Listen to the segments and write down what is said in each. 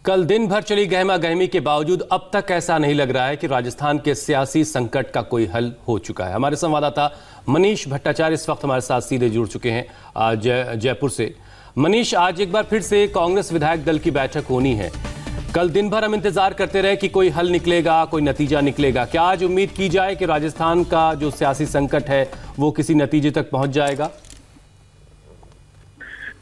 कल दिन भर चली गहमा गहमी के बावजूद अब तक ऐसा नहीं लग रहा है कि राजस्थान के सियासी संकट का कोई हल हो चुका है। हमारे संवाददाता मनीष भट्टाचार्य इस वक्त हमारे साथ सीधे जुड़ चुके हैं जयपुर से। मनीष, आज एक बार फिर से कांग्रेस विधायक दल की बैठक होनी है। कल दिन भर हम इंतजार करते रहे कि कोई हल निकलेगा, कोई नतीजा निकलेगा। क्या आज उम्मीद की जाए कि राजस्थान का जो सियासी संकट है वो किसी नतीजे तक पहुंच जाएगा?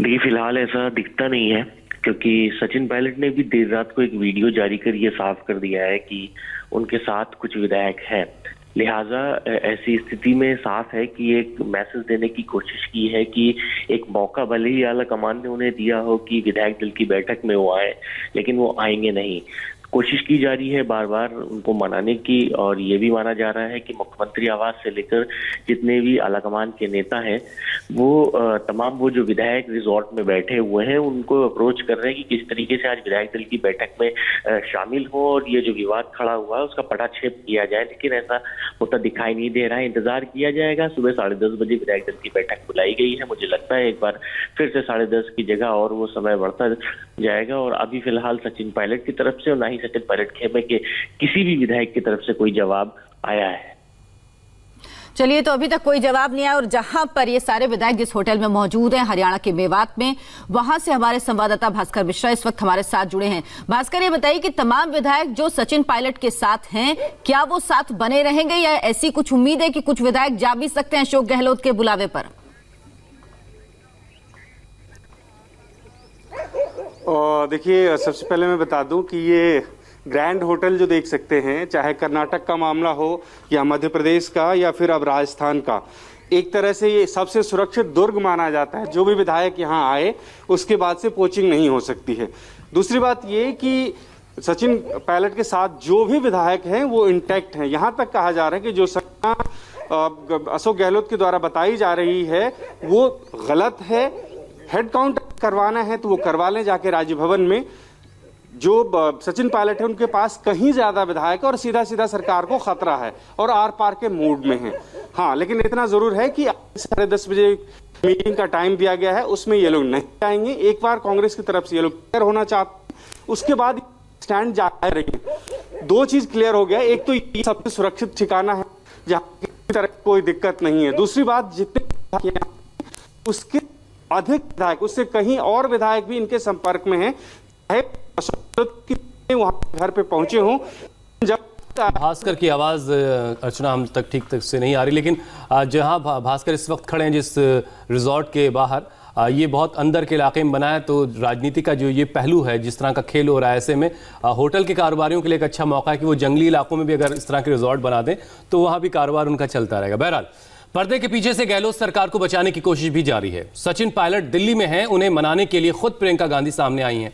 देखिए, फिलहाल ऐसा दिखता नहीं है, क्योंकि सचिन पायलट ने भी देर रात को एक वीडियो जारी कर ये साफ कर दिया है कि उनके साथ कुछ विधायक हैं। लिहाजा ऐसी स्थिति में साफ है कि एक मैसेज देने की कोशिश की है कि एक मौका भले ही आला कमान ने उन्हें दिया हो कि विधायक दल की बैठक में वो आए, लेकिन वो आएंगे नहीं। कोशिश की जा रही है बार बार उनको मनाने की, और ये भी माना जा रहा है कि मुख्यमंत्री आवास से लेकर जितने भी आलाकमान के नेता हैं वो तमाम वो जो विधायक रिजॉर्ट में बैठे हुए हैं उनको अप्रोच कर रहे हैं कि किस तरीके से आज विधायक दल की बैठक में शामिल हो और ये जो विवाद खड़ा हुआ है उसका पटाक्षेप किया जाए। लेकिन ऐसा होता दिखाई नहीं दे रहा है। इंतजार किया जाएगा। सुबह 10:30 बजे विधायक दल की बैठक बुलाई गई है। मुझे लगता है एक बार फिर से 10:30 की जगह और वो समय बढ़ता जाएगा। और अभी फिलहाल सचिन पायलट की तरफ से और ना ही सचिन पायलट खेमे के किसी भी विधायक की तरफ से कोई जवाब आया है। चलिए, तो अभी तक कोई जवाब नहीं आया। और जहां पर ये सारे विधायक जिस होटल में मौजूद हैं हरियाणा के मेवात में, वहां से हमारे संवाददाता भास्कर मिश्रा इस वक्त हमारे साथ जुड़े हैं। भास्कर, ये बताइए कि तमाम विधायक जो सचिन पायलट के साथ हैं, क्या वो साथ बने रहेंगे या ऐसी कुछ उम्मीद है कि कुछ विधायक जा भी सकते हैं अशोक गहलोत के बुलावे पर? देखिए, सबसे पहले मैं बता दूं कि ये ग्रैंड होटल जो देख सकते हैं, चाहे कर्नाटक का मामला हो या मध्य प्रदेश का या फिर अब राजस्थान का, एक तरह से ये सबसे सुरक्षित दुर्ग माना जाता है। जो भी विधायक यहाँ आए उसके बाद से पोचिंग नहीं हो सकती है। दूसरी बात ये कि सचिन पायलट के साथ जो भी विधायक हैं वो इंटैक्ट हैं। यहाँ तक कहा जा रहा है कि जो अशोक गहलोत के द्वारा बताई जा रही है वो गलत है। हेड काउंट करवाना है तो वो करवा लें जाके राज्य भवन में। जो सचिन पायलट है उनके पास कहीं ज्यादा विधायक और सीधा सीधा सरकार को खतरा है और आर पार के मूड में है। हाँ, लेकिन इतना जरूर है कि 10:30 बजे मीटिंग का टाइम दिया गया है, उसमें ये लोग नहीं आएंगे। एक बार कांग्रेस की तरफ से ये लोग क्लियर होना चाहते हैं, उसके बाद स्टैंड जाहिर रहेंगे। दो चीज क्लियर हो गया, एक तो ये सबसे सुरक्षित ठिकाना है जहाँ किसी तरह कोई दिक्कत नहीं है। दूसरी बात, जितने उसके अधिक विधायक, उससे कहीं और विधायक भी इनके संपर्क में हैं, वहां घर पे पहुंचे हों। जब भास्कर की आवाज अर्चना हम तक ठीक से नहीं आ रही, लेकिन जहां भास्कर इस वक्त खड़े हैं जिस रिजॉर्ट के बाहर, ये बहुत अंदर के इलाके में बना है, तो राजनीति का जो ये पहलू है, जिस तरह का खेल हो रहा है, ऐसे में होटल के कारोबारियों के लिए एक अच्छा मौका है कि वो जंगली इलाकों में भी अगर इस तरह के रिजॉर्ट बना दें तो वहां भी कारोबार उनका चलता रहेगा। बहरहाल, पर्दे के पीछे से गहलोत सरकार को बचाने की कोशिश भी जारी है। सचिन पायलट दिल्ली में हैं, उन्हें मनाने के लिए खुद प्रियंका गांधी सामने आई हैं।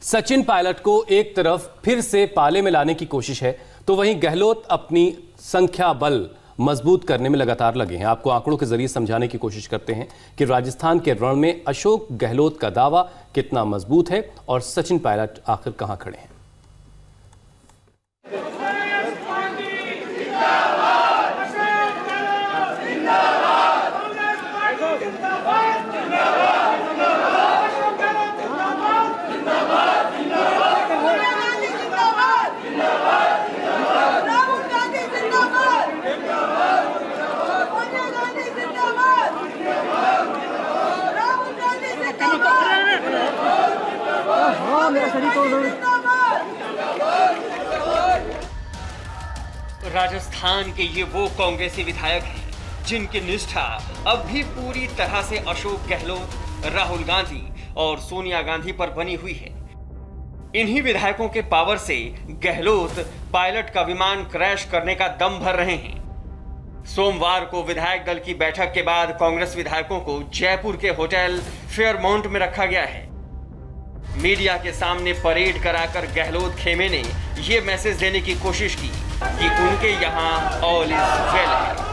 सचिन पायलट को एक तरफ फिर से पाले में लाने की कोशिश है, तो वहीं गहलोत अपनी संख्या बल मजबूत करने में लगातार लगे हैं। आपको आंकड़ों के जरिए समझाने की कोशिश करते हैं कि राजस्थान के रण में अशोक गहलोत का दावा कितना मजबूत है और सचिन पायलट आखिर कहां खड़े हैं। राजस्थान के ये वो कांग्रेसी विधायक हैं जिनकी निष्ठा अब भी पूरी तरह से अशोक गहलोत, राहुल गांधी और सोनिया गांधी पर बनी हुई है। इन्हीं विधायकों के पावर से गहलोत पायलट का विमान क्रैश करने का दम भर रहे हैं। सोमवार को विधायक दल की बैठक के बाद कांग्रेस विधायकों को जयपुर के होटल फेयरमाउंट में रखा गया है। मीडिया के सामने परेड कराकर गहलोत खेमे ने यह मैसेज देने की कोशिश की कि उनके यहां ऑल इज वेल है।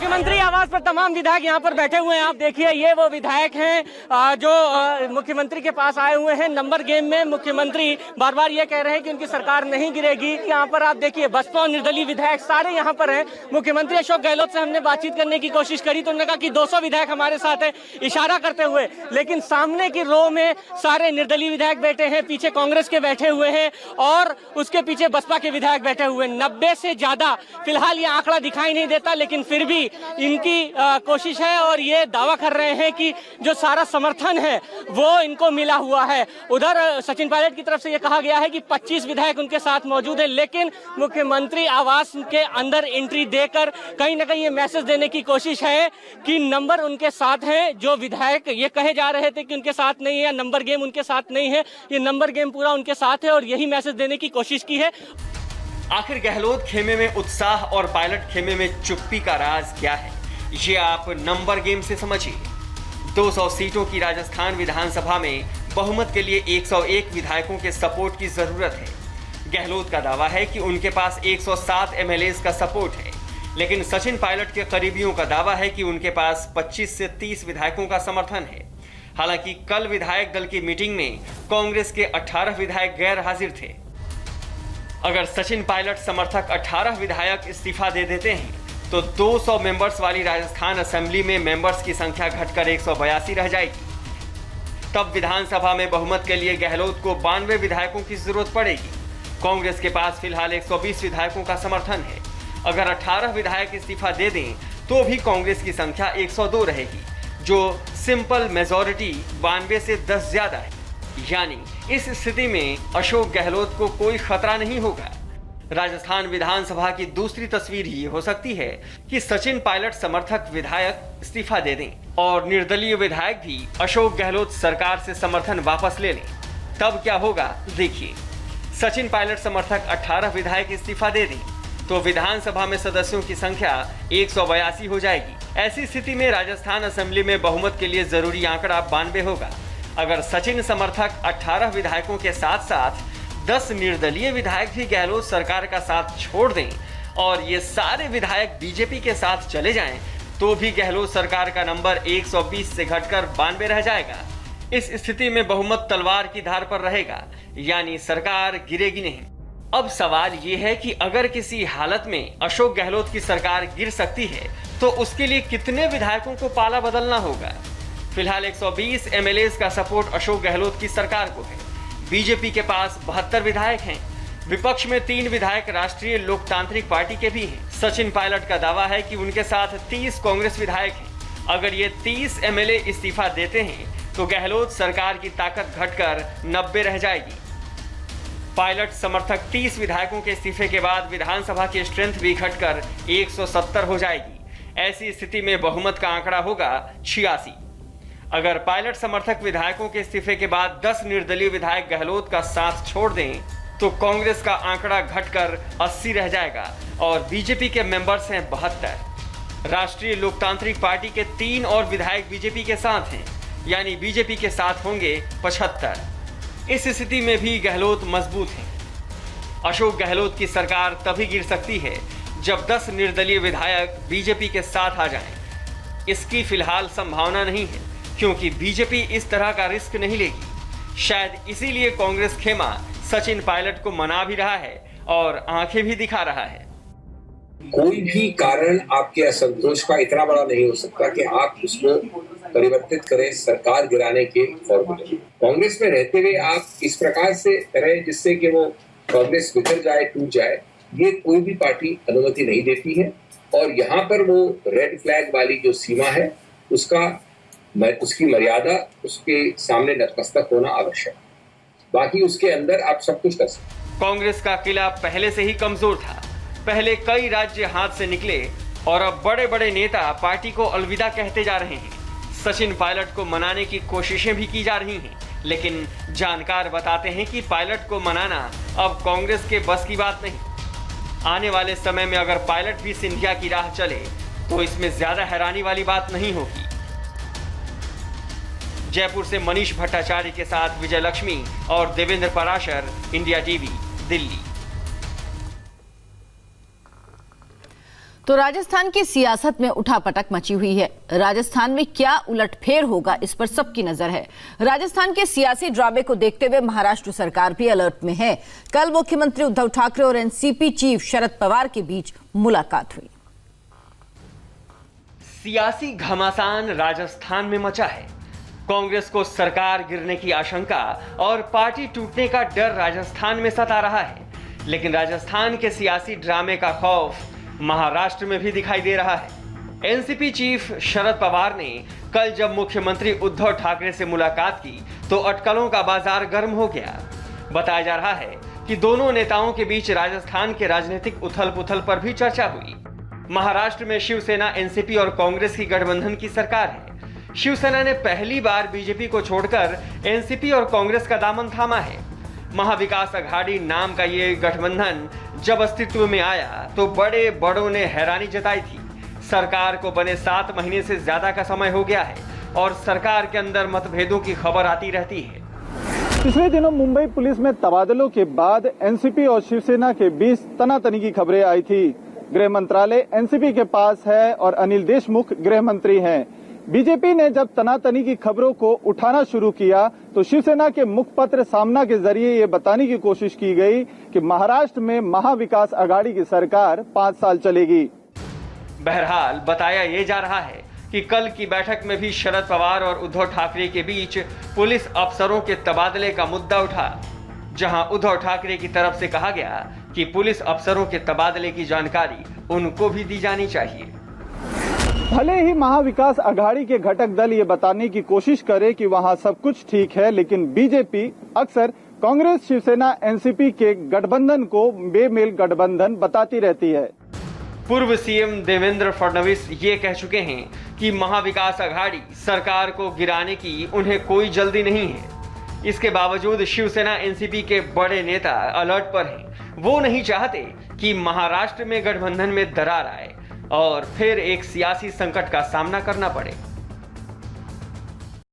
मुख्यमंत्री आवास पर तमाम विधायक यहाँ पर बैठे हुए हैं। आप देखिए, ये वो विधायक हैं जो मुख्यमंत्री के पास आए हुए हैं। नंबर गेम में मुख्यमंत्री बार बार ये कह रहे हैं कि उनकी सरकार नहीं गिरेगी। यहाँ पर आप देखिए, बसपा और निर्दलीय विधायक सारे यहाँ पर हैं। मुख्यमंत्री अशोक गहलोत से हमने बातचीत करने की कोशिश करी तो उन्होंने कहा कि 200 विधायक हमारे साथ है, इशारा करते हुए। लेकिन सामने की रो में सारे निर्दलीय विधायक बैठे हैं, पीछे कांग्रेस के बैठे हुए हैं और उसके पीछे बसपा के विधायक बैठे हुए। 90 से ज्यादा फिलहाल ये आंकड़ा दिखाई नहीं देता, लेकिन फिर भी इनकी कोशिश है और ये दावा कर रहे हैं कि जो सारा समर्थन है वो इनको मिला हुआ है। उधर सचिन पायलट की तरफ से ये कहा गया है कि 25 विधायक उनके साथ मौजूद है, लेकिन मुख्यमंत्री आवास के अंदर एंट्री देकर कहीं ना कहीं ये मैसेज देने की कोशिश है कि नंबर उनके साथ हैं। जो विधायक ये कहे जा रहे थे कि उनके साथ नहीं है, नंबर गेम उनके साथ नहीं है, ये नंबर गेम पूरा उनके साथ है और यही मैसेज देने की कोशिश की है। आखिर गहलोत खेमे में उत्साह और पायलट खेमे में चुप्पी का राज क्या है, ये आप नंबर गेम से समझिए। 200 सीटों की राजस्थान विधानसभा में बहुमत के लिए 101 विधायकों के सपोर्ट की जरूरत है। गहलोत का दावा है कि उनके पास 107 एमएलएज का सपोर्ट है, लेकिन सचिन पायलट के करीबियों का दावा है कि उनके पास 25 से 30 विधायकों का समर्थन है। हालांकि कल विधायक दल की मीटिंग में कांग्रेस के 18 विधायक गैर हाजिर थे। अगर सचिन पायलट समर्थक 18 विधायक इस्तीफा दे देते हैं तो 200 मेंबर्स वाली राजस्थान असेंबली में मेंबर्स की संख्या घटकर 182 रह जाएगी। तब विधानसभा में बहुमत के लिए गहलोत को 92 विधायकों की जरूरत पड़ेगी। कांग्रेस के पास फिलहाल 120 विधायकों का समर्थन है। अगर 18 विधायक इस्तीफा दे दें तो भी कांग्रेस की संख्या 102 रहेगी, जो सिंपल मेजॉरिटी 92 से 10 ज्यादा है। यानी इस स्थिति में अशोक गहलोत को कोई खतरा नहीं होगा। राजस्थान विधानसभा की दूसरी तस्वीर ये हो सकती है कि सचिन पायलट समर्थक विधायक इस्तीफा दे दें और निर्दलीय विधायक भी अशोक गहलोत सरकार से समर्थन वापस ले लें। तब क्या होगा देखिए। सचिन पायलट समर्थक 18 विधायक इस्तीफा दे दें तो विधानसभा में सदस्यों की संख्या 182 हो जाएगी। ऐसी स्थिति में राजस्थान असेंबली में बहुमत के लिए जरूरी आंकड़ा 92 होगा। अगर सचिन समर्थक 18 विधायकों के साथ साथ 10 निर्दलीय विधायक भी गहलोत सरकार का साथ छोड़ दें और ये सारे विधायक बीजेपी के साथ चले जाएं, तो भी गहलोत सरकार का नंबर 120 से घटकर 92 रह जाएगा। इस स्थिति में बहुमत तलवार की धार पर रहेगा, यानी सरकार गिरेगी नहीं। अब सवाल ये है कि अगर किसी हालत में अशोक गहलोत की सरकार गिर सकती है तो उसके लिए कितने विधायकों को पाला बदलना होगा। फिलहाल 120 एमएलएज का सपोर्ट अशोक गहलोत की सरकार को है। बीजेपी के पास 72 विधायक हैं। विपक्ष में 3 विधायक राष्ट्रीय लोकतांत्रिक पार्टी के भी हैं। सचिन पायलट का दावा है कि उनके साथ 30 कांग्रेस विधायक हैं। अगर ये 30 एमएलए इस्तीफा देते हैं तो गहलोत सरकार की ताकत घटकर 90 रह जाएगी। पायलट समर्थक 30 विधायकों के इस्तीफे के बाद विधानसभा की स्ट्रेंथ भी घटकर 170 हो जाएगी। ऐसी स्थिति में बहुमत का आंकड़ा होगा 86। अगर पायलट समर्थक विधायकों के इस्तीफे के बाद 10 निर्दलीय विधायक गहलोत का साथ छोड़ दें तो कांग्रेस का आंकड़ा घटकर 80 रह जाएगा और बीजेपी के मेंबर्स हैं 72। राष्ट्रीय लोकतांत्रिक पार्टी के 3 और विधायक बीजेपी के साथ हैं, यानी बीजेपी के साथ होंगे 75। इस स्थिति में भी गहलोत मजबूत हैं। अशोक गहलोत की सरकार तभी गिर सकती है जब 10 निर्दलीय विधायक बीजेपी के साथ आ जाएं। इसकी फिलहाल संभावना नहीं है क्योंकि बीजेपी इस तरह का रिस्क नहीं लेगी। शायद इसीलिए कांग्रेस खेमा सचिन पायलट को मना भी रहा है और आंखें भी दिखा रहा है। कोई भी कारण आपके असंतोष का इतना बड़ा नहीं हो सकता कि आप उसको परिवर्तित करें सरकार गिराने के फॉर्मूले। कांग्रेस में रहते हुए आप इस प्रकार से करें जिससे कि वो कांग्रेस बिखर जाए, टूट जाए, ये कोई भी पार्टी अनुमति नहीं देती है। और यहाँ पर वो रेड फ्लैग वाली जो सीमा है उसकी मर्यादा, उसके सामने नतमस्तक होना आवश्यक। बाकी उसके अंदर आप सब कुछ कर सकते। कांग्रेस का किला पहले से ही कमजोर था। पहले कई राज्य हाथ से निकले और अब बड़े बड़े नेता पार्टी को अलविदा कहते जा रहे हैं। सचिन पायलट को मनाने की कोशिशें भी की जा रही हैं, लेकिन जानकार बताते हैं कि पायलट को मनाना अब कांग्रेस के बस की बात नहीं। आने वाले समय में अगर पायलट भी सिंधिया की राह चले तो इसमें ज्यादा हैरानी वाली बात नहीं होगी। जयपुर से मनीष भट्टाचार्य के साथ विजय लक्ष्मी और देवेंद्र पराशर, इंडिया टीवी, दिल्ली। तो राजस्थान की सियासत में उठापटक मची हुई है। राजस्थान में क्या उलटफेर होगा, इस पर सबकी नजर है। राजस्थान के सियासी ड्रामे को देखते हुए महाराष्ट्र सरकार भी अलर्ट में है। कल मुख्यमंत्री उद्धव ठाकरे और एनसीपी चीफ शरद पवार के बीच मुलाकात हुई। सियासी घमासान राजस्थान में मचा है। कांग्रेस को सरकार गिरने की आशंका और पार्टी टूटने का डर राजस्थान में सता रहा है, लेकिन राजस्थान के सियासी ड्रामे का खौफ महाराष्ट्र में भी दिखाई दे रहा है। एनसीपी चीफ शरद पवार ने कल जब मुख्यमंत्री उद्धव ठाकरे से मुलाकात की तो अटकलों का बाजार गर्म हो गया। बताया जा रहा है कि दोनों नेताओं के बीच राजस्थान के राजनीतिक उथल-पुथल पर भी चर्चा हुई। महाराष्ट्र में शिवसेना, एनसीपी और कांग्रेस की गठबंधन की सरकार है। शिवसेना ने पहली बार बीजेपी को छोड़कर एनसीपी और कांग्रेस का दामन थामा है। महाविकास अघाड़ी नाम का ये गठबंधन जब अस्तित्व में आया तो बड़े बड़ों ने हैरानी जताई थी। सरकार को बने 7 महीने से ज्यादा का समय हो गया है और सरकार के अंदर मतभेदों की खबर आती रहती है। पिछले दिनों मुंबई पुलिस में तबादलों के बाद एनसीपी और शिवसेना के बीच तनातनी की खबरें आई थी। गृह मंत्रालय एनसीपी के पास है और अनिल देशमुख गृह मंत्री हैं। बीजेपी ने जब तनातनी की खबरों को उठाना शुरू किया तो शिवसेना के मुखपत्र सामना के जरिए ये बताने की कोशिश की गई कि महाराष्ट्र में महाविकास अघाड़ी की सरकार 5 साल चलेगी। बहरहाल बताया ये जा रहा है कि कल की बैठक में भी शरद पवार और उद्धव ठाकरे के बीच पुलिस अफसरों के तबादले का मुद्दा उठा, जहां उद्धव ठाकरे की तरफ से कहा गया कि पुलिस अफसरों के तबादले की जानकारी उनको भी दी जानी चाहिए। भले ही महाविकास अघाड़ी के घटक दल ये बताने की कोशिश करे कि वहां सब कुछ ठीक है, लेकिन बीजेपी अक्सर कांग्रेस, शिवसेना, एनसीपी के गठबंधन को बेमेल गठबंधन बताती रहती है। पूर्व सीएम देवेंद्र फडणवीस ये कह चुके हैं कि महाविकास अघाड़ी सरकार को गिराने की उन्हें कोई जल्दी नहीं है। इसके बावजूद शिवसेना, एनसीपी के बड़े नेता अलर्ट पर हैं। वो नहीं चाहते कि महाराष्ट्र में गठबंधन में दरार आए और फिर एक सियासी संकट का सामना करना पड़े।